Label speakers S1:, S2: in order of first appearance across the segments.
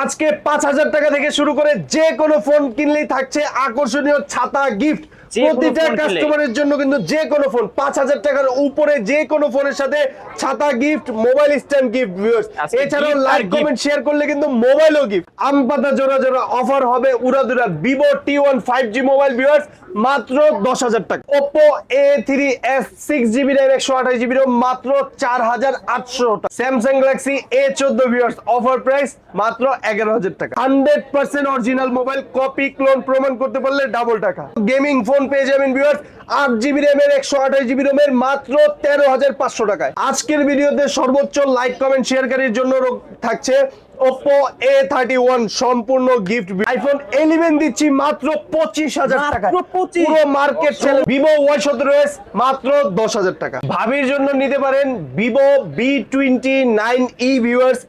S1: আজকে ৫,০০০ টাকা থেকে শুরু করে যে কোনো ফোন কিনলেই থাকছে আকর্ষণীয় ছাতা গিফট। প্রতিটা কাস্টমারের জন্য কিন্তু যে কোনো ফোন ৫,০০০ টাকার উপরে যে কোনো ফোনের সাথে ছাতা গিফট, মোবাইল স্ট্যান্ড গিফট। এছাড়াও লাইক কমেন্ট শেয়ার করলে কিন্তু মোবাইলও গিফট। আম পাতা জোড়া জোড়া অফার হবে উড়াদুরা। Vivo T1 5G mobile viewers মাত্র ১০,০০০ টাকা। Oppo A3s 6GB RAM 128GB ROM মাত্র ৪,৮০০ টাকা। Samsung Galaxy A14 viewers offer price মাত্র ১১,০০০ টাকা। 100% অরিজিনাল মোবাইল, কপি ক্লোন প্রমাণ করতে পারলে ডাবল টাকা। গেমিং ফোন পেয়ে যাবেন ভিউয়ার্স 8GB RAM এর 128GB ROM এর মাত্র ১৩,৫০০ টাকায়। আজকের ভিডিওতে সর্বোচ্চ লাইক কমেন্ট শেয়ারকারীর জন্য থাকছে Oppo A31 সম্পূর্ণ গিফট। আইফোন 11 দিচ্ছি মাত্র ২৫,০০০ টাকা। পুরো মার্কেট ছেড়ে Vivo Y17s মাত্র ১০,০০০ টাকা। ভাবির জন্য নিতে পারেন Vivo V29e ভিউয়ার্স,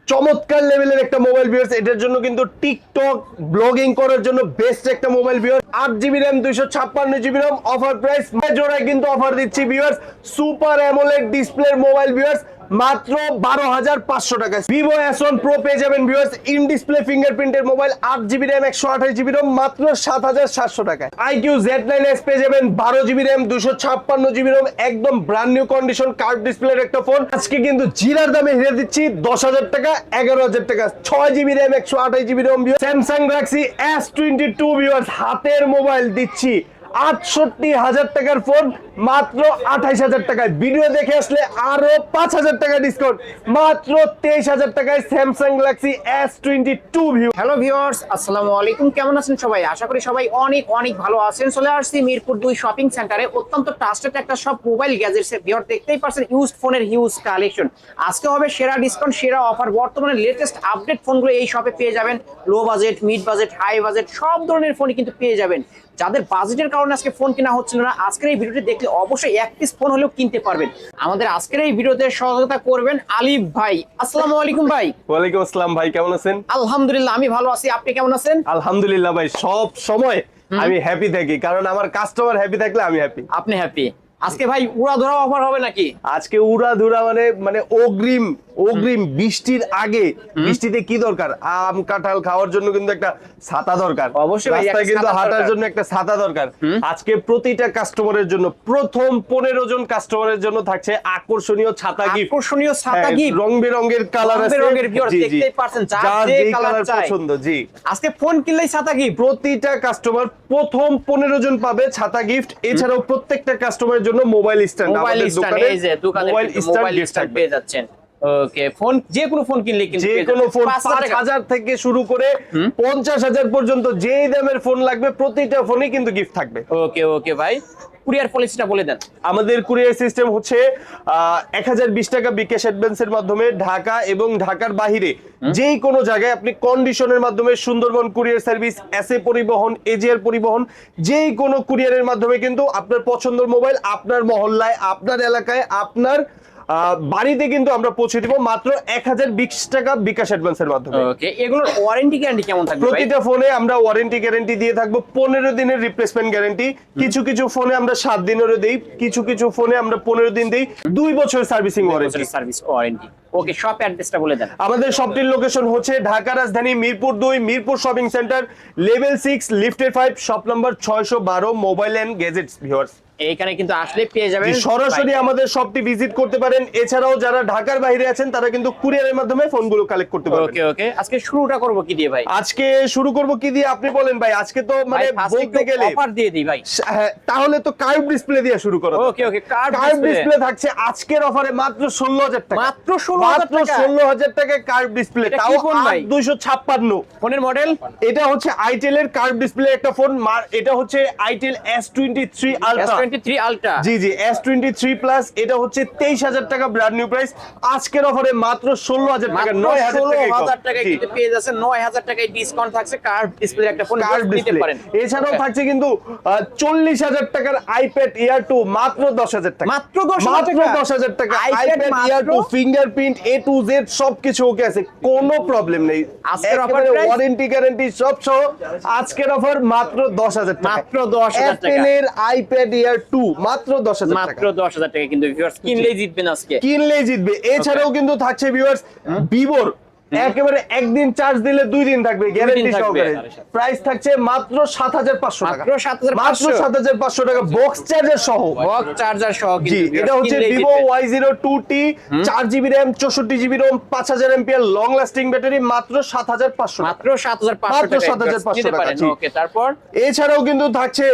S1: চমৎকার লেভেলের একটা মোবাইল ভিউয়ার্স। এটার জন্য কিন্তু টিকটক ব্লগিং করার জন্য বেস্ট একটা mobile viewers. 8GB RAM 256GB ROM offer price. জোড়ায় কিন্তু অফার দিচ্ছি ভিউয়ার্স সুপার অ্যামোলেড ডিসপ্লের মোবাইল ভিউয়ার্স মাত্র ১২,৫০০ টাকা। Vivo S1 Pro পেয়ে যাবেন ভিউয়ার্স ইন ডিসপ্লে ফিঙ্গারপ্রিন্টের mobile 8GB RAM 128GB ROM মাত্র ৭,৭০০ টাকায়। iQ Z9s পেয়ে যাবেন 12GB RAM 256GB ROM একদম ব্র্যান্ড নিউ কন্ডিশন কার্ভ ডিসপ্লের একটা ফোন। আজকে কিন্তু জিরার দামে হিরে দিচ্ছি ১০,০০০ টাকা, ১১,০০০ টাকা। 6GB RAM 128GB ROM viewers. Samsung Galaxy S22 viewers হাতের মোবাইল দিচ্ছি ৬৮,০০০ টাকার ফোন মাত্র ২৮,০০০ টাকায়। ভিডিও দেখে আসলে আরো ৫,০০০ টাকা ডিসকাউন্ট মাত্র ২৩,০০০ টাকায় Samsung Galaxy S22 view.
S2: Hello viewers, আসসালামু আলাইকুম। কেমন আছেন সবাই? আশা করি সবাই অনেক অনেক ভালো আছেন। চলে আসছি মিরপুর 2 শপিং সেন্টারে, অত্যন্ত ট্রাস্টেড একটা সব মোবাইল গ্যাজেটস এর ভিউয়ার। দেখতেই পাচ্ছেন ইউজড ফোনের হিউজ কালেকশন। আজকে হবে সেরা ডিসকাউন্ট, সেরা অফার। বর্তমানে লেটেস্ট আপডেট ফোনগুলো এই শপে পেয়ে যাবেন। Low budget, mid budget, high budget সব ধরনের ফোনই কিন্তু পেয়ে যাবেন। যাদের বাজেটের কারণে আজকে ফোন কেনা হচ্ছিল না, আজকের এই ভিডিওটি দেখলে অবশ্যই এক পিস ফোন হলেও কিনতে পারবেন। আমাদের আজকের এই ভিডিওতে সহযোগিতা করবেন আলিফ ভাই। আসসালামু আলাইকুম ভাই।
S1: ওয়ালাইকুম আসসালাম ভাই, কেমন আছেন?
S2: আলহামদুলিল্লাহ আমি ভালো আছি, আপনি কেমন আছেন?
S1: আলহামদুলিল্লাহ ভাই, সব সময় আমি হ্যাপি থাকি, কারণ আমার কাস্টমার হ্যাপি থাকলে আমি হ্যাপি।
S2: আপনি হ্যাপি? আজকে ভাই উড়াধুরা অফার হবে নাকি?
S1: আজকে উড়াধুরা মানে অগ্রিম বৃষ্টির আগে। বৃষ্টিতে কি দরকার? আম কাঁঠাল খাওয়ার জন্য কিন্তু একটা ছাতা দরকার,
S2: অবশ্যই
S1: রাস্তায় কিন্তু হাঁটার জন্য একটা ছাতা দরকার। আজকে প্রতিটা কাস্টমারের জন্য, প্রথম 15 জন কাস্টমারের জন্য থাকছে আকর্ষণীয় ছাতা গিফট।
S2: আকর্ষণীয় ছাতা গিফট,
S1: রং বেরঙের কালার আছে,
S2: দেখতেই পাচ্ছেন যার যে কালার
S1: পছন্দ। জি,
S2: আজকে ফোন কিনলেই ছাতা গিফট।
S1: প্রতিটা কাস্টমার প্রথম 15 জন পাবে ছাতা গিফট। এছাড়াও প্রত্যেকটা কাস্টমারের জন্য মোবাইল স্ট্যান্ড।
S2: মোবাইল স্ট্যান্ড, এই যে দোকানে মোবাইল স্ট্যান্ড পেয়ে যাচ্ছেন। ওকে, ফোন যে কোনো ফোন কিনলে কিন্তু
S1: যে কোনো ফোন ৫,০০০ থেকে শুরু করে ৫০,০০০ পর্যন্ত যেই দামের ফোন লাগবে প্রতিটা ফোনে কিন্তু গিফট থাকবে।
S2: ওকে ওকে ভাই, কুরিয়ার পলিসিটা বলে দেন।
S1: আমাদের কুরিয়ার সিস্টেম হচ্ছে ১,০২০ টাকা বিকাশ অ্যাডভান্সের মাধ্যমে ঢাকা এবং ঢাকার বাহিরে যেই কোনো জায়গায় আপনি কন্ডিশনের মাধ্যমে সুন্দরবন কুরিয়ার সার্ভিস, এসএ পরিবহন, এজিআর পরিবহন, যেই কোনো কুরিয়ারের মাধ্যমে কিন্তু আপনার পছন্দের মোবাইল আপনার মহল্লায়, আপনার এলাকায়, আপনার বাড়িতে কিন্তু আমরা পৌঁছে দিব মাত্র ১,০২০ টাকা বিকাশ অ্যাডভান্সের মাধ্যমে।
S2: ওকে, এগুলোর ওয়ারেন্টি গ্যারান্টি কেমন থাকবে?
S1: প্রতিটা ফোনে আমরা ওয়ারেন্টি গ্যারান্টি দিয়ে থাকবো 15 দিনের রিপ্লেসমেন্ট গ্যারান্টি। কিছু কিছু ফোনে আমরা 7 দিনেরও দেই, কিছু কিছু ফোনে আমরা 15 দিন দেই, 2 বছর servicing warranty.
S2: Service warranty. Okay, shop অ্যাড্রেসটা বলে দেন।
S1: আমাদের শপটির লোকেশন হচ্ছে ঢাকা রাজধানী Mirpur 2, Mirpur shopping centre, level 6, লিফটের 5, shop number 612, mobile and gadgets viewers.
S2: এইখানে কিন্তু আসলে পেয়ে যাবেন,
S1: সরাসরি আমাদের শপটি ভিজিট করতে পারেন। এছাড়াও যারা ঢাকার বাইরে আছেন তারা কিন্তু কুরিয়ারের মাধ্যমে ফোনগুলো কালেক্ট করতে পারবেন।
S2: ওকে ওকে, আজকে শুরুটা করব কি দিয়ে ভাই?
S1: আজকে শুরু করব কি দিয়ে আপনি বলেন ভাই? আজকে তো মানে বলতে গেলে
S2: অফার দিয়ে দিই ভাই।
S1: হ্যাঁ, তাহলে তো কার্ভ ডিসপ্লে দিয়ে শুরু করো।
S2: ওকে ওকে, কার্ভ
S1: ডিসপ্লে থাকছে আজকের অফারে মাত্র ১৬,০০০ টাকা।
S2: মাত্র ১৬,০০০
S1: টাকায় কার্ভ ডিসপ্লে, তাও ২৫৬
S2: ফোনের মডেল।
S1: এটা হচ্ছে আইটেল এর কার্ভ ডিসপ্লে একটা ফোন। এটা হচ্ছে itel S23 ultra.
S2: S23 ultra,
S1: জি জি, S23 প্লাস। এটা হচ্ছে ২৩,০০০ টাকা ব্র্যান্ড নিউ প্রাইস। আজকের অফারে মাত্র ১৬,০০০ টাকা,
S2: ৯,০০০ টাকায় কিন্তু পেয়ে যাচ্ছেন। 9,০০০ টাকায় ডিসকাউন্ট থাকছে, কার্ভ ডিসপ্লে একটা ফোন নিতে পারেন।
S1: এছাড়াও থাকছে কিন্তু ৪০,০০০ টাকার আইপ্যাড এয়ার 2 মাত্র ১০,০০০ টাকা।
S2: মাত্র
S1: ১০,০০০ টাকা iPad air 2, fingerprint A to Z সবকিছু ওকে আছে, কোনো প্রবলেম নেই।
S2: আজকের অফার
S1: ওয়ারেন্টি গ্যারান্টি সব সহ আজকের অফার মাত্র 10,০০০ টাকা।
S2: মাত্র 10,০০০ টাকা।
S1: অ্যাপেলের আইপ্যাড এয়ার 2 মাত্র 10,০০০ টাকা।
S2: মাত্র 10,০০০ টাকা কিন্তু ভিউয়ার্স কিনলেই জিতবেন আজকে।
S1: কিনলেই জিতবে। এছাড়াও কিন্তু থাকছে ভিউয়ার্স ভিভোর একেবারে একদিন চার্জ দিলে 2 দিন থাকবে গ্যারান্টি
S2: থাকবে।
S1: সহকারে। প্রাইস থাকছে মাত্র 7500 টাকা,
S2: মাত্র 7500
S1: মাত্র 7500 টাকা বক্স চার্জার সহ।
S2: বক্স চার্জার সহ
S1: জি,
S2: কিন্তু
S1: এটা হচ্ছে
S2: কিনলেই
S1: Vivo
S2: জিতবে।
S1: Y02T 4GB RAM 64GB ROM 5000 mAh long lasting battery মাত্র 7500 টাকা।
S2: মাত্র 7500
S1: মাত্র
S2: টাকা
S1: 7500 টাকা, জি।
S2: ওকে, তারপর
S1: এছাড়াও কিন্তু থাকছে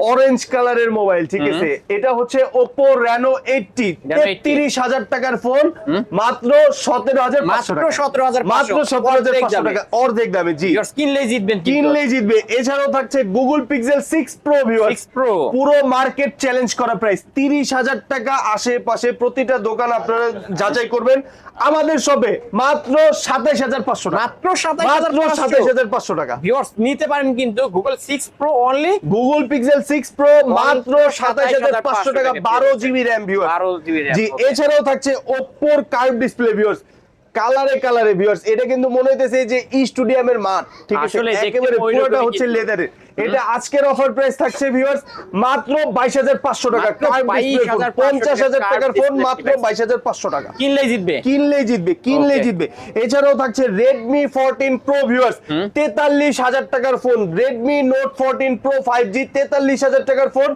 S1: অরেঞ্জ কালারের মোবাইল, ঠিক আছে? এটা হচ্ছে Oppo Reno 80 33000 টাকার ফোন মাত্র 17500 টাকা,
S2: মাত্র 17500
S1: মাত্র 17500 টাকা অর্ধেক দামে। জি,
S2: ভিউয়ার্স কিনলেই জিতবেন কিন্তু।
S1: কিনলেই জিতবে। এছাড়াও থাকছে Google Pixel 6 Pro viewers
S2: 6 Pro
S1: পুরো মার্কেট চ্যালেঞ্জ করা প্রাইস 30000 টাকা। আশেপাশে প্রতিটা দোকান আপনারা যাচাই করবেন, আমাদের শপে মাত্র 27500 টাকা,
S2: মাত্র
S1: মাত্র
S2: 27500
S1: টাকা।
S2: ভিউয়ার্স নিতে পারেন কিন্তু Google 6 Pro only
S1: Google Pixel 6 Pro মাত্র 27500 টাকা 12GB RAM viewers.
S2: 12GB RAM
S1: জি, এছাড়াও থাকছে Oppo র কার্ভ ডিসপ্লে ভিউয়ার্স, কালারে কালারে ভিউয়ার্স। এটা কিন্তু মনে হইতেছে যে স্টুডিয়ামের মাঠ, ঠিক আছে?
S2: আসলে দেখতে
S1: একেবারে
S2: ওইরকমই
S1: পুরোটা হচ্ছে
S2: কিন্তু।
S1: লেদারের। এটা আজকের অফার প্রাইস থাকছে ভিউয়ার্স মাত্র 22500 টাকা।
S2: মাত্র
S1: কার্ভ ডিসপ্লে 50000 টাকার ফোন মাত্র 22500 টাকা।
S2: কিনলেই জিতবে।
S1: কিনলেই জিতবে, কিনলেই
S2: Okay.
S1: জিতবে। এছাড়াও থাকছে Redmi 14 Pro ভিউয়ার্স 43000 টাকার phone, Redmi Note 14 Pro 5G 43000 টাকার ফোন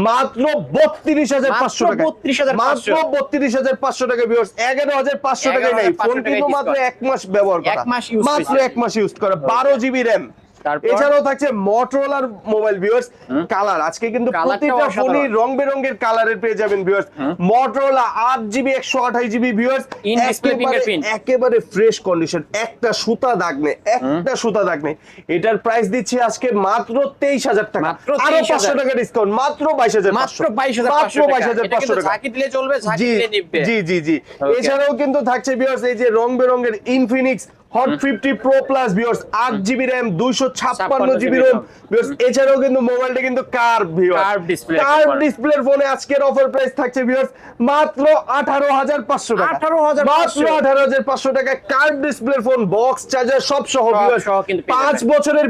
S1: মাত্র 32500 টাকা,
S2: মাত্র 32500
S1: মাত্র 32500 টাকা ভিউয়ার্স। 11500 টাকায় নাই
S2: 11500
S1: ফোন, কিন্তু
S2: টাকায়
S1: মাত্র 1 মাস ব্যবহার করা,
S2: এক মাস use
S1: মাত্র
S2: করেছে।
S1: 1 মাস ইউজ করা 12GB RAM।
S2: তারপর?
S1: এছাড়াও থাকছে Motorola মোবাইল ভিউয়ার্স কালার। আজকে কিন্তু
S2: কালারটাও
S1: প্রতিটা ফোনই
S2: অসাধারণ।
S1: রং বেরঙের কালারের পেয়ে যাবেন viewers. Motorola 8GB 128GB viewers
S2: In display fingerprint।
S1: একেবারে ফ্রেশ কন্ডিশন, একটা সুতা দাগ নেই, একটা সুতা দাগ নেই। এটার প্রাইস দিচ্ছি আজকে মাত্র 23000 টাকা,
S2: মাত্র
S1: আরো
S2: 23000
S1: 500 টাকা ডিসকাউন্ট, মাত্র 22500
S2: মাত্র 22500
S1: মাত্র 22500 টাকা।
S2: ঝাঁকি দিলে চলবে, ঝাঁকি
S1: জি
S2: দিলে নিবে।
S1: জি জি জি।
S2: Okay.
S1: এছাড়াও কিন্তু থাকছে ভিউয়ার্স এই যে রং বেরঙের Infinix hot 50 Pro Plus viewers 8GB RAM 256GB ROM viewers. এছাড়াও কিন্তু মোবাইলটা কিন্তু curve viewers,
S2: Curved display
S1: curve
S2: একবার।
S1: ডিসপ্লের ফোনে আজকের অফার প্রাইস থাকছে ভিউয়ার্স মাত্র 18500 টাকা,
S2: 18,500
S1: মাত্র 18500 টাকা কার্ভ ডিসপ্লের ফোন, বক্স চার্জার সব সহ
S2: সব
S1: ভিউয়ার্স।
S2: সহ কিন্তু পেয়ে
S1: 5
S2: যাবেন।
S1: বছরের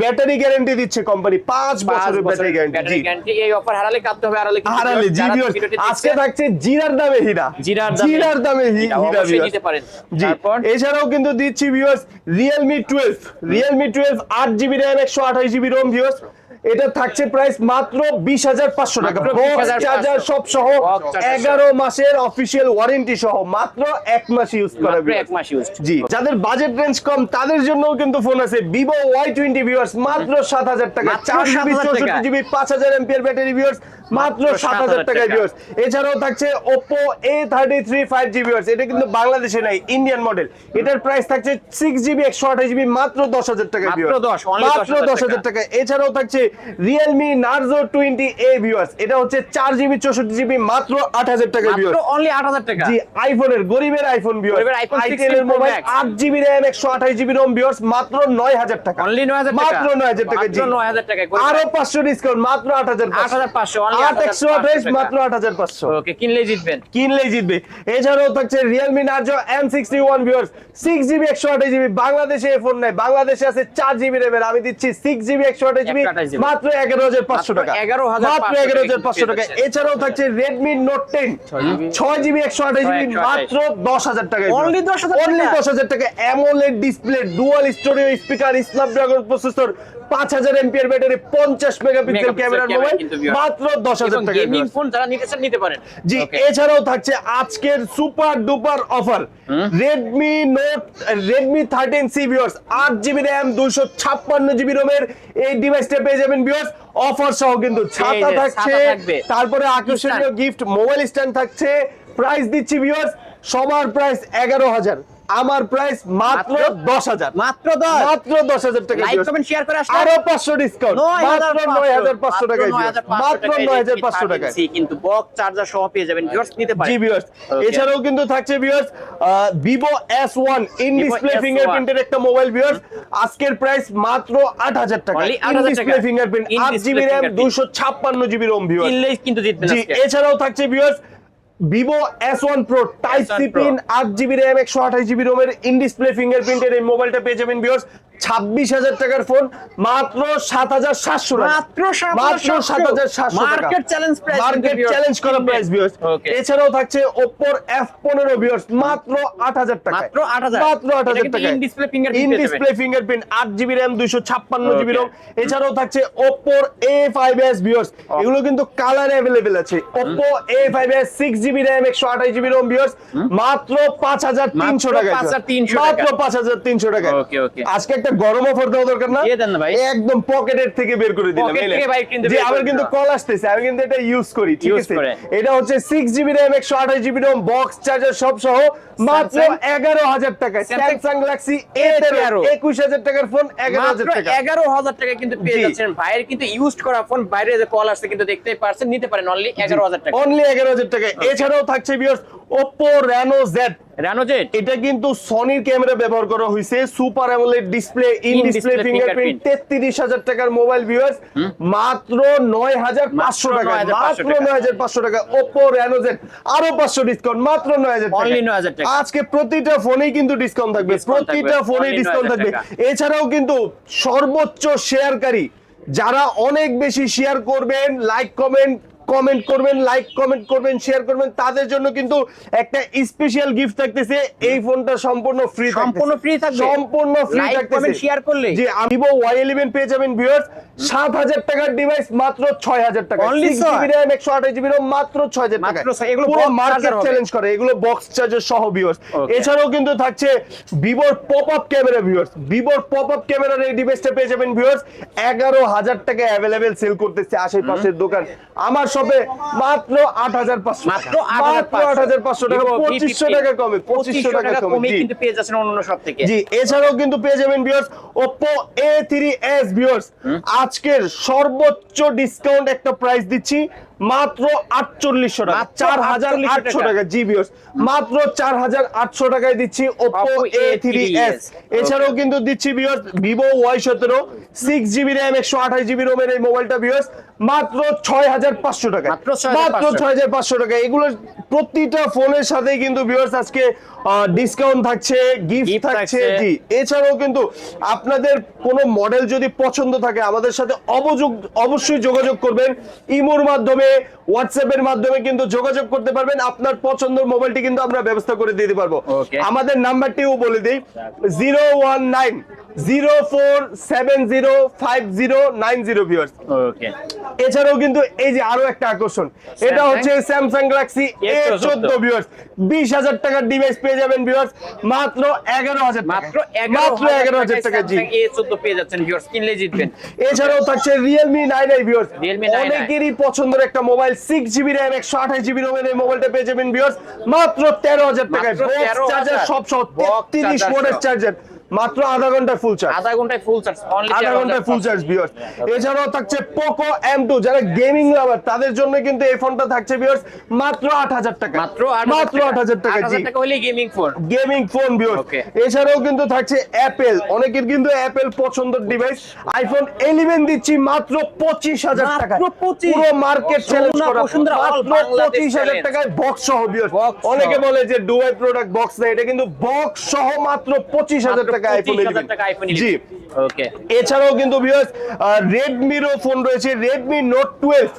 S1: ব্যাটারি গ্যারান্টি দিচ্ছে কোম্পানি, 5 বছরের ব্যাটারি গ্যারান্টি। জি,
S2: এই অফার হারালে কাঁদতে হবে, হারালে কিন্তু
S1: হারালে জি
S2: যারা
S1: ভিউয়ার্স।
S2: ভিডিওটি
S1: আজকে
S2: দেখছেন,
S1: থাকছে জিরার দামে হীরা,
S2: জিরার দামে
S1: জিরার দামে
S2: হীরা,
S1: হীরা
S2: অবশ্যই
S1: ভিউয়ার্স।
S2: নিতে পারেন।
S1: জি,
S2: তারপর?
S1: এছাড়াও কিন্তু দিচ্ছি viewers Realme 12 8GB RAM 128GB ROM viewers. এটা থাকছে প্রাইস মাত্র 20500 টাকা,
S2: মাত্র
S1: বক্স
S2: 20,500
S1: চার্জার সব সহ,
S2: Box charger
S1: 11 মাসের অফিশিয়াল ওয়ারেন্টি সহ, মাত্র 1 মাস ইউজ করা
S2: মাত্র
S1: viewers।
S2: 1 মাস ইউজ।
S1: জি, যাদের বাজেট রেঞ্জ কম তাদের জন্যও কিন্তু ফোন আছে Vivo Y20 ভিউয়ার্স মাত্র 7000 টাকা,
S2: মাত্র
S1: 4GB
S2: 7,000 টাকা।
S1: 64GB 5000 mAh ব্যাটারি ভিউয়ার্স মাত্র 7000 টাকায় ভিউয়ার্স। এছাড়াও থাকছে Oppo A33 5G ভিউয়ার্স, এটা কিন্তু বাংলাদেশে নাই, ইন্ডিয়ান মডেল। এটার প্রাইস থাকছে 6GB 128GB মাত্র 10000 টাকায়
S2: মাত্র
S1: ভিউয়ার্স,
S2: 10, only
S1: মাত্র 10000 টাকা। এছাড়াও থাকছে Realme Narzo 20A ভিউয়ার্স, এটা হচ্ছে 4GB 64GB মাত্র 8000 টাকায়
S2: মাত্র
S1: ভিউয়ার্স।
S2: অনলি 8000 টাকা।
S1: জি, আইফোনের গরিবের আইফোন ভিউয়ার্স,
S2: গরিবের iPhone 16
S1: আইটেলের
S2: Pro
S1: mobile
S2: Max।
S1: 8GB RAM 128GB ROM viewers মাত্র 9000 টাকা,
S2: অনলি 9000 টাকা।
S1: মাত্র 9000 টাকা। জি,
S2: মাত্র 9000 টাকায়।
S1: আরো 500 ডিসকাউন্ট মাত্র 8500,
S2: 8500 অনলি
S1: 8128 মাত্র 8500।
S2: ওকে, কিনলেই জিতবেন।
S1: কিনলেই জিতবে। এছাড়াও থাকছে Realme Narzo M61 viewers 6GB 128GB, বাংলাদেশে এই ফোন নাই, বাংলাদেশে আছে 4GB RAM এর, আমি দিচ্ছি 6GB 128GB
S2: 128GB
S1: মাত্র 11500 টাকা,
S2: মাত্র 11,500
S1: মাত্র 11500 টাকা।
S2: পেয়ে যাচ্ছেন।
S1: এছাড়াও থাকছে Redmi Note 10 6GB 128GB
S2: 128
S1: মাত্র 10000 টাকা,
S2: Only 10,000
S1: অনলি
S2: টাকা?
S1: 10000 টাকা। AMOLED display, dual স্টোরিও speaker, Snapdragon processor, 5000 mAh battery, 50 megapixel ক্যামেরার মোবাইল মাত্র 10000 টাকা।
S2: গেমিং ফোন যারা নিতে চান নিতে পারেন।
S1: জি,
S2: Okay.
S1: এছাড়াও থাকছে আজকের super duper offer Redmi 13C viewers 8GB RAM 256GB ROM এর এই ডিভাইসটা পেয়ে যাবেন ভিউয়ার্স অফার সহ, কিন্তু ছাতা
S2: যে,
S1: থাকছে,
S2: ছাতা থাকবে।
S1: তারপরে আকর্ষণীয় গিফট মোবাইল স্ট্যান্ড থাকছে। প্রাইস দিচ্ছি ভিউয়ার্স, সবার প্রাইস 11000, আমার প্রাইস মাত্র 10000,
S2: মাত্র 10।
S1: মাত্র 10000 টাকা
S2: লাইক
S1: viewers।
S2: কমেন্ট শেয়ার করে আসলে
S1: আরো 500 ডিসকাউন্ট, মাত্র 9500 টাকায় viewers, মাত্র 9500 টাকায়।
S2: কিন্তু বক্স চার্জার সহ পেয়ে যাবেন ভিউয়ার্স, নিতে পারেন।
S1: জি ভিউয়ার্স,
S2: Okay.
S1: এছাড়াও কিন্তু থাকছে viewers Vivo S1 in
S2: Vivo
S1: display
S2: S1
S1: ফিঙ্গারপ্রিন্টের একটা মোবাইল ভিউয়ার্স, আজকের প্রাইস মাত্র 8000 টাকা,
S2: Only
S1: ইন
S2: 8000
S1: ডিসপ্লে
S2: টাকা।
S1: Fingerprint
S2: In
S1: 8GB
S2: display
S1: RAM
S2: fingerprint।
S1: 256GB ROM viewers.
S2: কিনলেই কিন্তু জিতবেন
S1: জি,
S2: আজকে।
S1: এছাড়াও থাকছে viewers Vivo S1 Pro type
S2: S1
S1: C
S2: Pro।
S1: Pin 8GB RAM 128GB ROM এর ইন ডিসপ্লে ফিঙ্গারপ্রিন্টের এই মোবাইলটা পেয়ে যাবেন ভিউয়ার্স 26,000 টাকার ফোন মাত্র 7,700 টাকা,
S2: মাত্র
S1: মাত্র 7,700 টাকা,
S2: market challenge price,
S1: market challenge করা প্রাইস ভিউয়ার্স।
S2: Okay.
S1: এছাড়াও থাকছে Oppo F15 ভিউয়ার্স মাত্র 8,000 টাকা,
S2: মাত্র 8,000
S1: মাত্র 8,000 টাকা,
S2: in display fingerprint
S1: in display fingerprint 8GB RAM 256GB ROM। এছাড়াও থাকছে Oppo A5s ভিউয়ার্স, এগুলো কিন্তু কালার अवेलेबल আছে। Oppo A5s 6GB RAM 128GB ROM viewers মাত্র 5,300 টাকা,
S2: 5,300
S1: মাত্র 5,300 টাকা।
S2: ওকে ওকে,
S1: আজকে একটা গরম অফার দেওয়া দরকার না?
S2: দিয়ে দেন না ভাই,
S1: একদম পকেটের থেকে বের করে দিলাম।
S2: পকেট থেকে ভাই কিন্তু
S1: যে
S2: বের
S1: আমার
S2: করে
S1: কিন্তু
S2: দিলাম।
S1: কল আসতেছে, আমি কিন্তু এটা ইউজ করি, ঠিক
S2: Use
S1: আছে?
S2: করে।
S1: এটা হচ্ছে 6GB RAM 128GB ROM box charger সব সহ মাত্র
S2: Samsung?
S1: 11,000 টাকায়।
S2: Samsung
S1: Samsung Galaxy A13 21,000 টাকার ফোন 11,000
S2: মাত্র
S1: টাকা।
S2: 11,000 টাকা কিন্তু পেয়ে
S1: জি।
S2: যাচ্ছেন। ভাইয়ের কিন্তু ইউজড করা ফোন, বাইরে যে কল আসছে কিন্তু দেখতেই পারছেন, নিতে পারেন অনলি 11,000 টাকা।
S1: অনলি 11,000 টাকা। এছাড়াও থাকছে ভিউয়ার্স Oppo Reno Z,
S2: রানোজেট
S1: এটা কিন্তু সনির ক্যামেরা ব্যবহার করা হয়েছে, super AMOLED display, in display
S2: In-display
S1: fingerprint, 33,000 টাকার মোবাইল ভিউয়ার্স মাত্র 9,500 টাকা, মাত্র 9,500 টাকা। Oppo Reno Z আরো 500 ডিসকাউন্ট, মাত্র 9,000 টাকা,
S2: Only 9,000 টাকা।
S1: আজকে প্রতিটা ফোনেই কিন্তু ডিসকাউন্ট থাকবে,
S2: Discount
S1: প্রতিটা
S2: থাকবে,
S1: ফোনেই
S2: only
S1: ডিসকাউন্ট
S2: 9,000
S1: থাকবে।
S2: টাকা।
S1: এছাড়াও কিন্তু সর্বোচ্চ শেয়ারকারী, যারা অনেক বেশি শেয়ার করবেন, লাইক কমেন্ট করবেন, লাইক কমেন্ট করবেন, শেয়ার করবেন, তাদের জন্য কিন্তু একটা স্পেশাল গিফট থাকতেছে। এই ফোনটা সম্পূর্ণ ফ্রি,
S2: সম্পূর্ণ free থাকবে?
S1: সম্পূর্ণ ফ্রি
S2: Like,
S1: থাকতেছে।
S2: comment, share করলে?
S1: জি, Vivo Y11 পেয়ে যাবেন ভিউয়ার্স 7,000 টাকার ডিভাইস মাত্র 6,000 টাকা,
S2: Only
S1: 6GB RAM 128GB ROM মাত্র 6,000 টাকা।
S2: মাত্র 6,000 এগুলো
S1: পুরো
S2: box
S1: মার্কেট
S2: charger হবে।
S1: চ্যালেঞ্জ করে, এগুলো বক্স চার্জার সহ ভিউয়ার্স।
S2: Okay.
S1: এছাড়াও কিন্তু থাকছে ভিভোর পপআপ ক্যামেরা ভিউয়ার্স, ভিভোর পপআপ ক্যামেরার এই ডিভাইসটা পেয়ে যাবেন ভিউয়ার্স 11,000 টাকা অ্যাভেলেবেল সেল করতেছে আশেপাশের দোকান। আমার শপে মাত্র 8,500,
S2: মাত্র
S1: মাত্র 8,500 টাকা, 2,500 টাকা কমে, 2,500 টাকা কমে। জি।
S2: কিন্তু পেয়ে যাচ্ছেন অন্য সব থেকে।
S1: জি, এছাড়াও কিন্তু পেয়ে যাবেন ভিউয়ার্স Oppo A3s ভিউয়ার্স, আজকের সর্বোচ্চ ডিসকাউন্ট একটা প্রাইস দিচ্ছি মাত্র 4,800 টাকা,
S2: মাত্র
S1: 4,800 টাকা। জি ভিউয়ার্স, মাত্র 4,800 টাকায় দিচ্ছি Oppo
S2: Oppo
S1: A3s। এছাড়াও কিন্তু দিচ্ছি viewers Vivo Y17 6GB RAM 128GB ROM এর এই মোবাইলটা ভিউয়ার্স মাত্র 6,500 টাকা,
S2: মাত্র 6,500
S1: মাত্র 6,500 টাকা। এগুলো প্রতিটা ফোনের সাথে কিন্তু ভিউয়ার্স আজকে ডিসকাউন্ট থাকছে, গিফট
S2: Gift
S1: থাকছে।
S2: থাকছে।
S1: জি, এছাড়াও কিন্তু আপনাদের কোনো মডেল যদি পছন্দ থাকে আমাদের সাথে অবশ্যই যোগাযোগ করবেন। ইমোর মাধ্যমে, হোয়াটসঅ্যাপের মাধ্যমে কিন্তু যোগাযোগ করতে পারবেন। আপনার পছন্দের মোবাইলটি কিন্তু আমরা ব্যবস্থা করে দিতে পারবো।
S2: Okay.
S1: আমাদের নাম্বারটিও বলে দিই 01904705090 ভিউয়ার্স।
S2: ওকে,
S1: এছাড়াও কিন্তু এই যে আরো একটা আকর্ষণ, এটা হচ্ছে স্যামসাং গ্যালাক্সি A14 ভিউয়ার্স 20,000 টাকার ডিভাইস পেয়ে যাবেন ভিউয়ার্স মাত্র 11,000 টাকা,
S2: মাত্র
S1: মাত্র 11,000 টাকা। জি,
S2: A14 পেয়ে যাচ্ছেন ভিউয়ার্স, কিনলে জিতবেন।
S1: এছাড়াও থাকছে Realme 9i viewers,
S2: Realme 9i
S1: অনেকেরই পছন্দের একটা mobile 6GB RAM 128GB ROM এর এই মোবাইলটা পেয়ে যাবেন ভিউয়ার্স মাত্র 13,000 টাকায়,
S2: মাত্র
S1: বক্স
S2: 13,000
S1: চার্জার সব সহ,
S2: Box
S1: 33
S2: charger
S1: ওয়াটের
S2: সহ।
S1: চার্জার মাত্র আধা ঘন্টা ফুল চার্জ,
S2: আধা ঘন্টায় ফুল চার্জ, অনলি
S1: আধা ঘন্টায় ফুল চার্জ ভিউয়ার্স। এছাড়াও থাকছে Poco M2, যারা গেমিং লাভার তাদের জন্য কিন্তু এই ফোনটা থাকছে ভিউয়ার্স মাত্র 8,000 টাকা,
S2: মাত্র
S1: মাত্র 8,000 টাকা। জি,
S2: 8,000 টাকা হলে gaming phone.
S1: Gaming phone viewers.
S2: Okay.
S1: এছাড়াও কিন্তু থাকছে অ্যাপেল, অনেকের কিন্তু অ্যাপেল পছন্দের ডিভাইস আইফোন 11 দিচ্ছি মাত্র 25,000 টাকা,
S2: মাত্র 25,000
S1: পুরো মার্কেট চ্যালেঞ্জ করা
S2: বসুন্ধরা all
S1: মাত্র
S2: বাংলাদেশ
S1: 25,000
S2: challenge।
S1: টাকায় বক্স সহ ভিউয়ার্স।
S2: Box সহ।
S1: অনেকে বলে যে ডুয়াই প্রোডাক্ট বক্স না, এটা কিন্তু বক্স সহ মাত্র 25,000 টাকা আইফোন
S2: 25,000
S1: 11।
S2: টাকা আইফোন 11।
S1: জি,
S2: ওকে,
S1: এছাড়াও কিন্তু ভিউয়ার্স রেডমিরও ফোন রয়েছে, Redmi note 12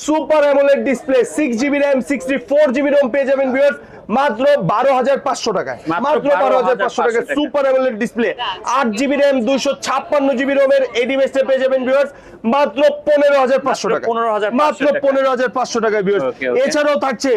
S1: super AMOLED display 6GB RAM 64GB ROM পেয়ে যাবেন ভিউয়ার্স মাত্র 12,500 টাকায়,
S2: মাত্র
S1: মাত্র 12,500 টাকা।
S2: 12,500
S1: super AMOLED display 8GB RAM 256GB ROM এর এই ডিভাইসটা পেয়ে যাবেন ভিউয়ার্স মাত্র 15,500 টাকা,
S2: 15,500
S1: মাত্র
S2: টাকা।
S1: 15,500 টাকা ভিউয়ার্স।
S2: Okay, okay.
S1: এছাড়াও থাকছে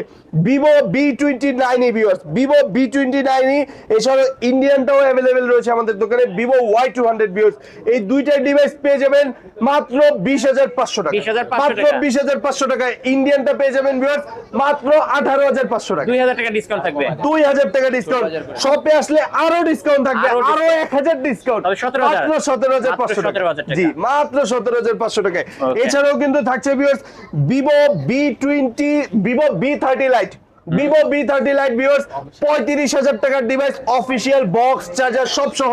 S1: Vivo B29e viewers, Vivo B29e। এছাড়াও ইন্ডিয়ানটাও অ্যাভেলেবেল রয়েছে আমাদের দোকানে, Vivo Y200 ভিউয়ার্স। এই দুইটা ডিভাইস পেয়ে যাবেন মাত্র 20,500 টাকা,
S2: 20,500
S1: মাত্র
S2: টাকা।
S1: 20,500 টাকায়। ইন্ডিয়ানটা পেয়ে যাবেন ভিউয়ার্স মাত্র 18,500 টাকা,
S2: 2,000 টাকা ডিসকাউন্ট থাকবে।
S1: 2,000 টাকা ডিসকাউন্ট।
S2: 2,000
S1: শপে আসলে আরো ডিসকাউন্ট থাকবে,
S2: আরো
S1: আরো 1,000 ডিসকাউন্ট,
S2: তবে 17,000
S1: মাত্র 17,500 টাকা।
S2: 17,000 টাকা।
S1: জি, মাত্র 17,500 টাকায়।
S2: Okay.
S1: এছাড়াও কিন্তু থাকছে viewers Vivo B30 Lite, Vivo B30 Lite viewers 35,000 টাকার ডিভাইস, অফিশিয়াল বক্স চার্জার সব সহ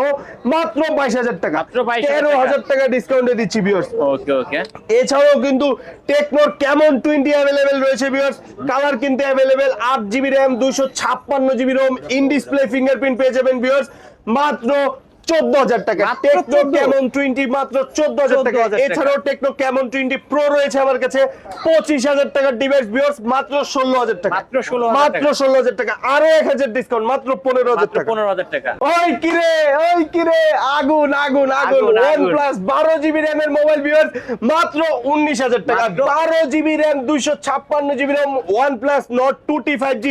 S1: মাত্র 22,000 টাকা,
S2: মাত্র 22,000
S1: 13,000 টাকা ডিসকাউন্টে দিচ্ছি ভিউয়ার্স।
S2: ওকে ওকে,
S1: এছাড়াও কিন্তু টেকনোর ক্যামন 20 অ্যাভেলেবেল রয়েছে ভিউয়ার্স, কালার কিন্তু available 8GB RAM 256GB ROM, in display fingerprint পেয়ে যাবেন ভিউয়ার্স মাত্র 14,000 টাকা।
S2: মাত্র
S1: টেকনো
S2: 14?
S1: ক্যামন 20 মাত্র 14,000 টাকা।
S2: 14,000 টাকা।
S1: এছাড়াও টেকনো ক্যামন 20 প্রো রয়েছে আমার কাছে 25,000 টাকার ডিভাইস ভিউয়ার্স মাত্র 16,000 টাকা।
S2: মাত্র 16,000
S1: মাত্র 16,000 টাকা। আরো 1,000 ডিসকাউন্ট মাত্র 15,000
S2: মাত্র
S1: টাকা।
S2: 15,000 টাকা।
S1: ওই কিরে আগুন আগুন আগুন
S2: আগুন, আগুন।
S1: OnePlus 12 জিবি র‍্যাম এর মোবাইল ভিউয়ার্স মাত্র 19,000 টাকা।
S2: মাত্র
S1: 12 GB RAM 256 GB RAM OnePlus Nord 2T 5G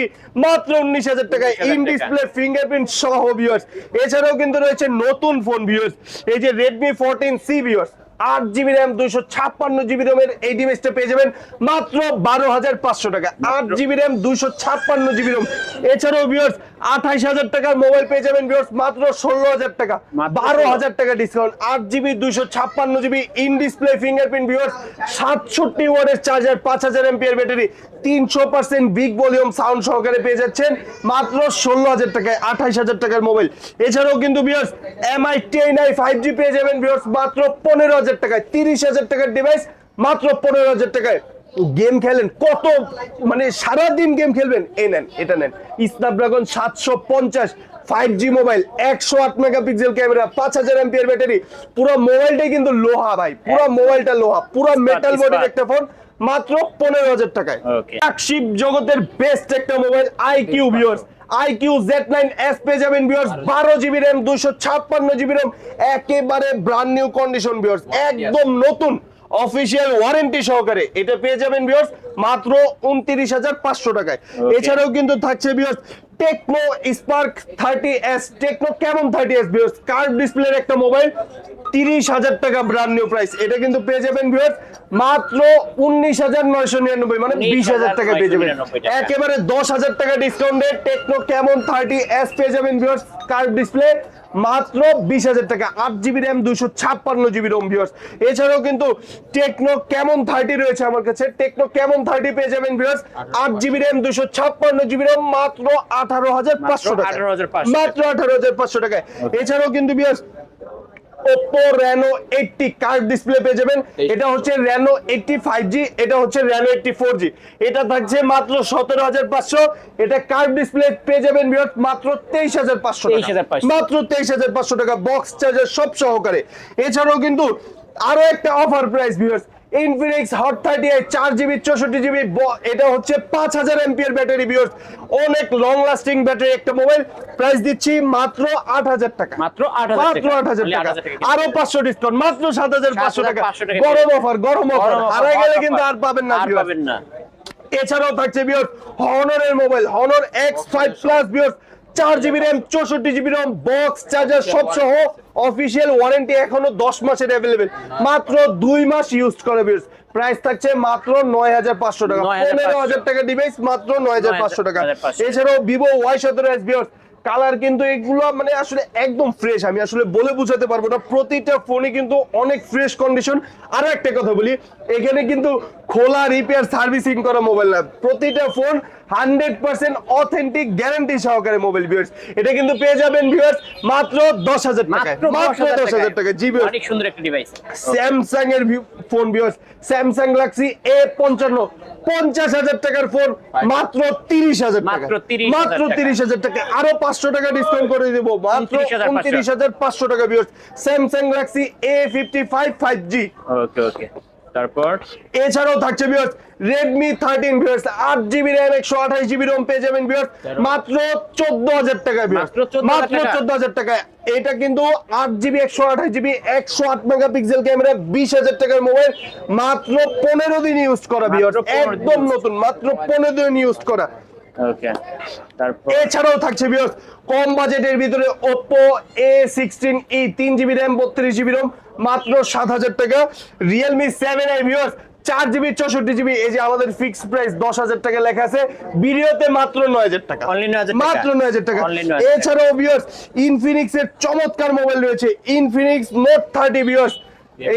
S1: মাত্র 19,000 টাকা।
S2: 19,000
S1: ইন
S2: টাকা।
S1: ডিসপ্লে ফিঙ্গারপ্রিন্ট সহ ভিউয়ার্স। এছাড়াও কিন্তু রয়েছে নতুন ফোন ভিউয়ার্স, এই যে Redmi 14C viewers 8 GB RAM 256 GB র‍্যামের এই ডিভাইসটা পেয়ে যাবেন মাত্র 12,500 টাকা। 8 জিবি র‍্যাম 256 জিবি র‍্যাম। এছাড়াও ভিউয়ার্স 28,000 টাকার মোবাইল পেয়ে যাবেন ভিউয়ার্স মাত্র 16,000 টাকা।
S2: মাত্র
S1: 12,000 টাকা discount. 8 GB 256 GB in display fingerprint viewers 67 ওয়াটের charger 5000 MPR battery 300% big volume sound সহকারে পেয়ে যাচ্ছেন মাত্র 16,000 টাকায় 28,000 টাকার মোবাইল। এছাড়াও কিন্তু ভিউয়ার্স MI 10i 5G পেয়ে যাবেন ভিউয়ার্স মাত্র 15,000 টাকায়। 30,000 টাকার ডিভাইস মাত্র 15,000 টাকায়। গেম খেলেন কত, মানে সারাদিন গেম খেলবেন, এই নেন, এটা নেন। Snapdragon 750 5G mobile 108 megapixel camera 5000 MPR battery. পুরো মোবাইলটাই কিন্তু লোহা ভাই, পুরো মোবাইলটা লোহা, পুরো মেটাল বডির একটা ফোন মাত্র 15,000 টাকায়।
S2: Okay.
S1: ফ্ল্যাগশিপ জগতের বেস্ট একটা mobile IQ viewers IQ Z9s পেয়ে যাবেন viewers 12 GB RAM 256 GB RAM একেবারে ব্র্যান্ড নিউ কন্ডিশন ভিউয়ার্স, একদম নতুন অফিশিয়াল ওয়ারেন্টি সহকারে এটা পেয়ে যাবেন ভিউয়ার্স মাত্র 29,500 টাকায়। এছাড়াও কিন্তু থাকছে viewers Tecno Spark 30s, techno Camon 30s viewers curve ডিসপ্লের একটা মোবাইল 30,000 টাকা ব্র্যান্ড নিউ প্রাইস। এটা কিন্তু পেয়ে যাবেন ভিউয়ার্স মাত্র 19,999 মানে 20,000 টাকা পেয়ে যাবেন।
S2: 19,999 টাকা।
S1: একেবারে 10,000 টাকা ডিসকাউন্টে টেকনো ক্যামন 30s পেয়ে যাবেন ভিউয়ার্স কার্ভ ডিসপ্লে মাত্র 20,000 টাকা। 8 GB RAM 256 GB ROM viewers. এছাড়াও কিন্তু টেকনো ক্যামন 30 রয়েছে আমার কাছে, টেকনো ক্যামন 30 পেয়ে যাবেন viewers 8 GB RAM 256 GB ROM মাত্র 18,500 টাকা।
S2: 18,500
S1: মাত্র 18,500 টাকায়। এছাড়াও কিন্তু viewers Oppo Reno 80 curve display পেয়ে যাবেন। এটা হচ্ছে Reno 80 5G, এটা হচ্ছে Reno 80 4G। এটা থাকছে মাত্র 17,500। এটা কার্ভ ডিসপ্লে পেয়ে যাবেন ভিউয়ার্স মাত্র 23,500 টাকা।
S2: 23,500
S1: মাত্র 23,500 টাকা বক্স চার্জার সব সহকারে। এছাড়াও কিন্তু আরো একটা offer price viewers Infinix hot 30i 4 GB 64 GB, এটা হচ্ছে 5000 এমপিআর ব্যাটারি ভিউয়ার্স, অনেক লং লাস্টিং ব্যাটারি একটা মোবাইল। প্রাইস দিচ্ছি মাত্র 8,000 টাকা।
S2: মাত্র 8,000
S1: মাত্র
S2: টাকা।
S1: 8,000
S2: only
S1: টাকা।
S2: 8,000 টাকা।
S1: আরো 500 ডিসকাউন্ট মাত্র 7,500 টাকা।
S2: 7,500 টাকা।
S1: গরম অফার, গরম অফার,
S2: গরম offer,
S1: হারা গেলে
S2: hot
S1: কিন্তু
S2: offer।
S1: আর পাবেন না
S2: আর
S1: viewers।
S2: পাবেন না।
S1: এছাড়াও থাকছে ভিউয়ার্স হনরের mobile Honor X5 plus viewers 4 GB RAM 64 GB ROM box charger সব সহ অফিশিয়াল ওয়ারেন্টি এখনো 10 মাসের अवेलेबल, মাত্র 2 মাস ইউজ করে ভিউয়ার্স। প্রাইস থাকছে মাত্র 9,500 টাকা। 15,000 টাকা ডিভাইস মাত্র 9,500 টাকা।
S2: 9,500
S1: এছাড়াও Vivo Y17s ভিউয়ার্স কালার কিন্তু এগুলো মানে আসলে একদম ফ্রেশ, আমি আসলে বলে বোঝাতে পারবো না, প্রতিটা ফোনই কিন্তু অনেক ফ্রেশ কন্ডিশন। আরো একটা কথা বলি, এখানে কিন্তু খোলা রিপেয়ার সার্ভিসিং করা মোবাইল না, প্রতিটা ফোন 100% অথেন্টিক গ্যারান্টি সহকারে মোবাইল ভিউয়ার্স। এটা কিন্তু পেয়ে যাবেন ভিউয়ার্স মাত্র 10,000 টাকায়, মাত্র 10,000 টাকা। জি ভিউয়ার্স
S2: অনেক সুন্দর একটা ডিভাইস।
S1: স্যামসাং এর phone viewers Samsung Galaxy A55 50,000 টাকার ফোন মাত্র 30,000 টাকা।
S2: মাত্র 30,000
S1: মাত্র 30,000 টাকা। আরো 500 টাকা ডিসকাউন্ট করে দেব মাত্র 29,500 টাকা viewers Samsung Galaxy A55 5G।
S2: ওকে ওকে, তারপর
S1: এছাড়াও থাকছে viewers Redmi 13 viewers 8 GB RAM 128 GB ROM পেয়ে যাবেন ভিউয়ার্স মাত্র 14,000 টাকা ভিউয়ার্স, মাত্র 14,000 টাকায়। এটা কিন্তু 8 জিবি 128 জিবি 108 মেগাপিক্সেল ক্যামেরা 20,000 টাকার মোবাইল, মাত্র 15 দিন ইউজ করা ভিউয়ার্স, একদম নতুন, মাত্র 15 দিন ইউজ করা।
S2: ওকে, তারপর
S1: এছাড়াও থাকছে ভিউয়ার্স কম বাজেটের ভিতরে Oppo A16e 3 GB RAM 32 GB ROM মাত্র 7,000 টাকা। Realme 7i viewers 4 GB 64 GB, এই যে আমাদের ফিক্সড প্রাইস 10,000 টাকা লেখা আছে ভিডিওতে, মাত্র 9,000 টাকা,
S2: Only 9,000 টাকা।
S1: মাত্র 9,000 টাকা।
S2: Only 9,000 টাকা।
S1: এছাড়াও ভিউয়ার্স ইনফিনিক্স এর চমৎকার মোবাইল রয়েছে ইনফিনিক্স নোট 30 ভিউয়ার্স,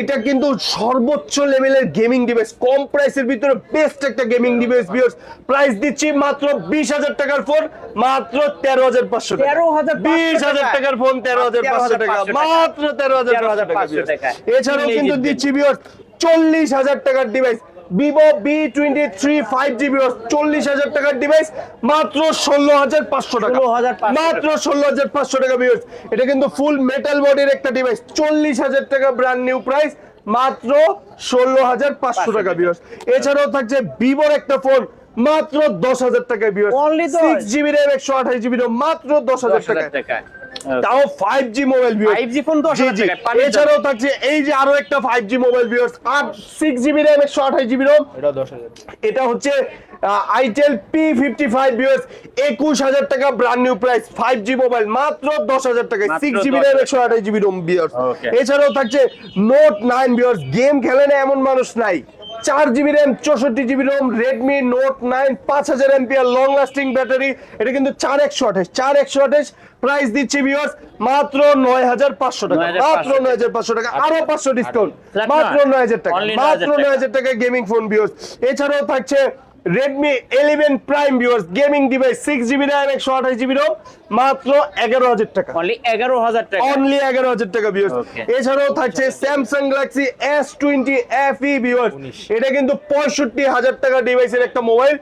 S1: এটা কিন্তু সর্বোচ্চ লেভেলের গেমিং ডিভাইস, কম প্রাইসের ভিতরে বেস্ট একটা গেমিং ডিভাইস ভিউয়ার্স। প্রাইস দিচ্ছি মাত্র 20,000 টাকার ফোন মাত্র 13,500 টাকা। 20,000 টাকার ফোন 13,500 টাকা, মাত্র 13,500 টাকা। এছাড়াও কিন্তু দিচ্ছি ভিউয়ার্স 40,000 টাকার device Vivo B23 5G viewers 40,000 টাকার ডিভাইস মাত্র 16,500 টাকা,
S2: 16,500
S1: মাত্র 16,500 টাকা ভিউয়ার্স। এটা কিন্তু ফুল মেটাল বডির একটা ডিভাইস, 40,000 টাকা ব্র্যান্ড নিউ প্রাইস, মাত্র 16,500 টাকা ভিউয়ার্স। এছাড়াও থাকছে ভিভোর একটা ফোন মাত্র 10,000 টাকায় viewers,
S2: Only
S1: 6GB RAM 128GB RAM মাত্র 10,000 টাকায়, তাও 5G mobile viewers.
S2: 5G phone 10,000 টাকায়।
S1: এছাড়াও থাকছে এই যে আরো একটা 5G mobile viewers, 6GB RAM 128GB RAM, এটা হচ্ছে আইটেল P55 ভিউয়ার্স, 21,000 টাকা brand new price, 5G mobile মাত্র 10,000 টাকায়,
S2: মাত্র
S1: 6GB
S2: 10,000
S1: RAM 128GB RAM viewers.
S2: Okay.
S1: এছাড়াও থাকছে নোট 9 ভিউয়ার্স, গেম খেলে না এমন মানুষ নাই, 4GB RAM 64GB ROM, Redmi Note 9 5000 mAh long lasting battery, এটা কিন্তু 4128 প্রাইস দিচ্ছি ভিউয়ার্স মাত্র 9,500 টাকা,
S2: 9,500
S1: মাত্র 9,500 টাকা, আরো 500 ডিসকাউন্ট,
S2: Flat
S1: মাত্র
S2: নয়।
S1: 9,000 টাকা,
S2: Only
S1: মাত্র
S2: 9,000
S1: 9,000 টাকা গেমিং ফোন ভিউয়ার্স। এছাড়াও থাকছে Redmi 11 Prime viewers, gaming device, 6GB RAM 128GB ROM মাত্র 11,000 টাকা,
S2: অনলি 11,000 টাকা।
S1: অনলি 11,000 টাকা ভিউয়ার্স।
S2: Okay.
S1: এছাড়াও থাকছে Samsung Galaxy S20 FE viewers, এটা কিন্তু 65,000 টাকা ডিভাইসের একটা mobile,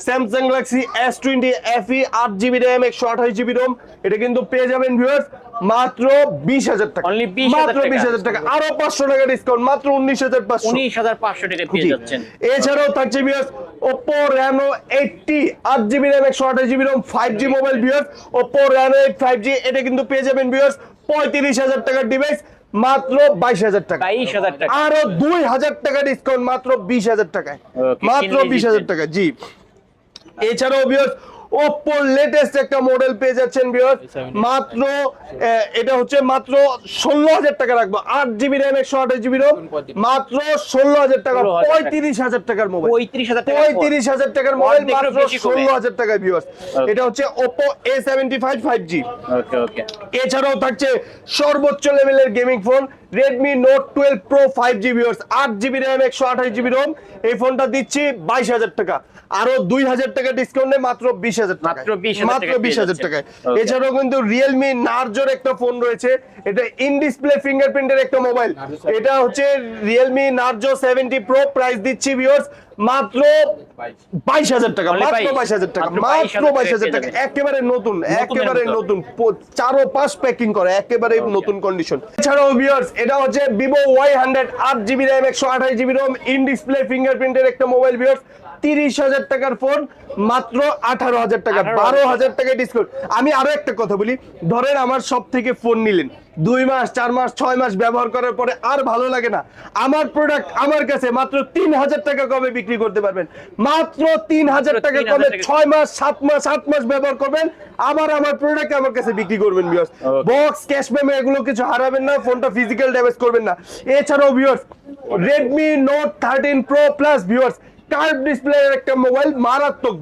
S1: Samsung Galaxy S20 FE 8GB RAM 128GB ROM, এটা কিন্তু পেয়ে যাবেন ভিউয়ার্স মাত্র 20,000 টাকা,
S2: Only 20,000
S1: মাত্র
S2: টাকা।
S1: 20,000 টাকা, আরো 500 টাকা ডিসকাউন্ট, মাত্র 19,500।
S2: 19,500 টাকা পেয়ে
S1: জি।
S2: যাচ্ছেন।
S1: এছাড়াও থাকছে viewers Oppo Reno 80 8GB RAM 128GB ROM 5G mobile viewers, Oppo Reno 8 5G, এটা কিন্তু পেয়ে যাবেন ভিউয়ার্স 35,000 টাকার ডিভাইস মাত্র 22,000 টাকা,
S2: 22,000 টাকা।
S1: আরো 2,000 টাকা ডিসকাউন্ট মাত্র 20,000 টাকায়,
S2: Okay,
S1: মাত্র
S2: কিনলেই
S1: 20,000
S2: জিতবেন।
S1: টাকা। জি, এছাড়াও ভিউয়ার্স Oppo লেটেস্ট একটা মডেল পেয়ে যাচ্ছেন ভিউয়ার্স মাত্র এটা হচ্ছে মাত্র 16,000 টাকা রাখবো, 8GB RAM 128GB ROM মাত্র 16,000 টাকা, 35,000 টাকার মোবাইল,
S2: 35,000 টাকা।
S1: 35,000 টাকার মোবাইল
S2: অর্ধেকেরও
S1: মাত্র
S2: বেশি কমে।
S1: 16,000 টাকায় ভিউয়ার্স। এটা হচ্ছে Oppo A75 5G।
S2: ওকে ওকে।
S1: এছাড়াও থাকছে সর্বোচ্চ লেভেলের gaming phone Redmi Note 12 Pro 5G viewers, 8GB RAM 128GB ROM, এই ফোনটা দিচ্ছি 22,000 টাকা, আরো 2,000 টাকা ডিসকাউন্টে মাত্র 20,000 টাকা,
S2: মাত্র 20,000
S1: মাত্র
S2: টাকায় পেয়ে
S1: 20,000
S2: যাচ্ছেন।
S1: টাকায়।
S2: Okay.
S1: এছাড়াও কিন্তু Realme Narzo একটা ফোন রয়েছে, এটা ইন ডিসপ্লে ফিঙ্গারপ্রিন্টের একটা মোবাইল, এটা হচ্ছে Realme Narzo 70 Pro, প্রাইস দিচ্ছি ভিউয়ার্স মাত্র 22,000 টাকা,
S2: Only
S1: মাত্র
S2: 22,000
S1: 22,000 টাকা,
S2: মাত্র
S1: মাত্র 22,000 টাকা,
S2: পেয়ে যাবেন।
S1: একেবারে নতুন, একেবারে
S2: মতো।
S1: নতুন, 4 ও 5 প্যাকিং করা, একেবারে নতুন কন্ডিশন। এছাড়াও ভিউয়ার্স এটা হচ্ছে Vivo Y100 8GB RAM 128GB ROM, in display ফিঙ্গারপ্রিন্টের একটা মোবাইল ভিউয়ার্স, 30,000 টাকার ফোন মাত্র 18,000 টাকা, 12,000 টাকা ডিসকাউন্ট। আমি আরো একটা কথা বলি, ধরেন আমার সব থেকে ফোন নিলেন 2 মাস 4 মাস 6 মাস ব্যবহার করার পরে আর ভালো লাগে না, আমার প্রোডাক্ট আমার কাছে মাত্র 3,000 টাকা কমে বিক্রি করতে পারবেন, মাত্র 3,000 টাকা কমে, 6 মাস 7 মাস 8 মাস ব্যবহার করবেন, আবার আমার প্রোডাক্ট আমার কাছে বিক্রি করবেন ভিউয়ার্স। বক্স ক্যাশ মেমো এগুলো কিছু হারাবেন না, ফোনটা ফিজিক্যাল ড্যামেজ করবেন না। এছাড়াও viewers Redmi Note 13 Pro Plus viewers, curve ডিসপ্লের একটা মোবাইল, মারাত্মক,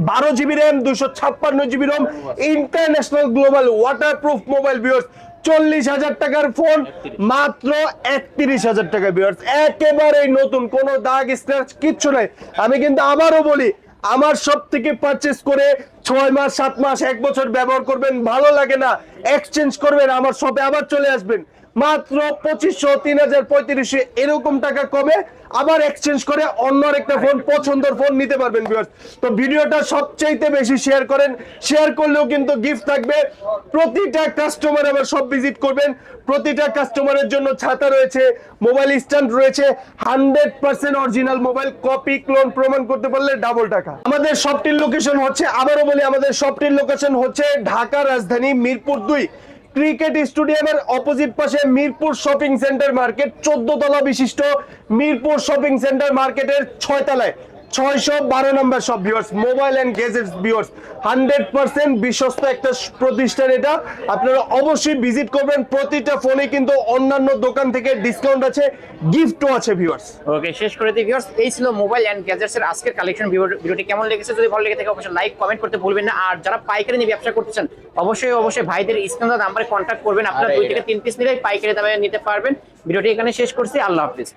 S1: 12GB RAM 256GB ROM, international global waterproof mobile viewers, 40,000 টাকার ফোন মাত্র 31,000 টাকা ভিউয়ার্স, একেবারেই নতুন, কোনো দাগ স্ক্র্যাচ কিচ্ছু নাই। আমি কিন্তু আবারও বলি, আমার সব থেকে পারচেস করে 6 মাস 7 মাস 1 বছর ব্যবহার করবেন, ভালো লাগে না এক্সচেঞ্জ করবেন, আমার শপে আবার চলে আসবেন, মাত্র 2,500 3,000 3,500 এরকম টাকা কমে আবার এক্সচেঞ্জ করে অন্য একটা ফোন, পছন্দের ফোন নিতে পারবেন ভিউয়ার্স। তো ভিডিওটা সবচাইতে বেশি শেয়ার করেন, শেয়ার করলেও কিন্তু গিফট থাকবে। প্রতিটা কাস্টমার আবার সব ভিজিট করবেন, প্রতিটা কাস্টমারের জন্য ছাতা রয়েছে, মোবাইল স্ট্যান্ড রয়েছে, 100% অরিজিনাল মোবাইল, কপি ক্লোন প্রমাণ করতে পারলে ডাবল টাকা। আমাদের শপটির লোকেশন হচ্ছে, আবারও বলি, আমাদের শপটির লোকেশন হচ্ছে ঢাকা রাজধানী মিরপুর 2 ক্রিকেট স্টেডিয়ামের অপোজিট পাশে মিরপুর শপিং সেন্টার মার্কেট, 14 তলা বিশিষ্ট মিরপুর শপিং সেন্টার মার্কেটের 6 তলায় 612 নম্বর shop viewers, mobile and gadgets viewers, 100% বিশ্বস্ত একটা প্রতিষ্ঠান এটা, আপনারা অবশ্যই ভিজিট করবেন। প্রতিটা ফোনে কিন্তু অন্যান্য দোকান থেকে ডিসকাউন্ট আছে, গিফটও আছে ভিউয়ার্স।
S2: ওকে, শেষ করে দিই ভিউয়ার্স, এই ছিল মোবাইল এন্ড গ্যাজেটস এর আজকের কালেকশন। ভিডিওটি কেমন লেগেছে, যদি ভালো লেগে থাকে অবশ্যই লাইক কমেন্ট করতে ভুলবেন না। আর যারা পাইকারি নিয়ে ব্যবসা করতেছেন অবশ্যই ভাইদের স্ক্রিন নাম্বারে কন্ট্যাক্ট করবেন, আপনারা 2 থেকে 3 পিস নিলে পাইকারি দামে নিতে পারবেন। ভিডিওটি এখানে শেষ করছি, আল্লাহ হাফেজ।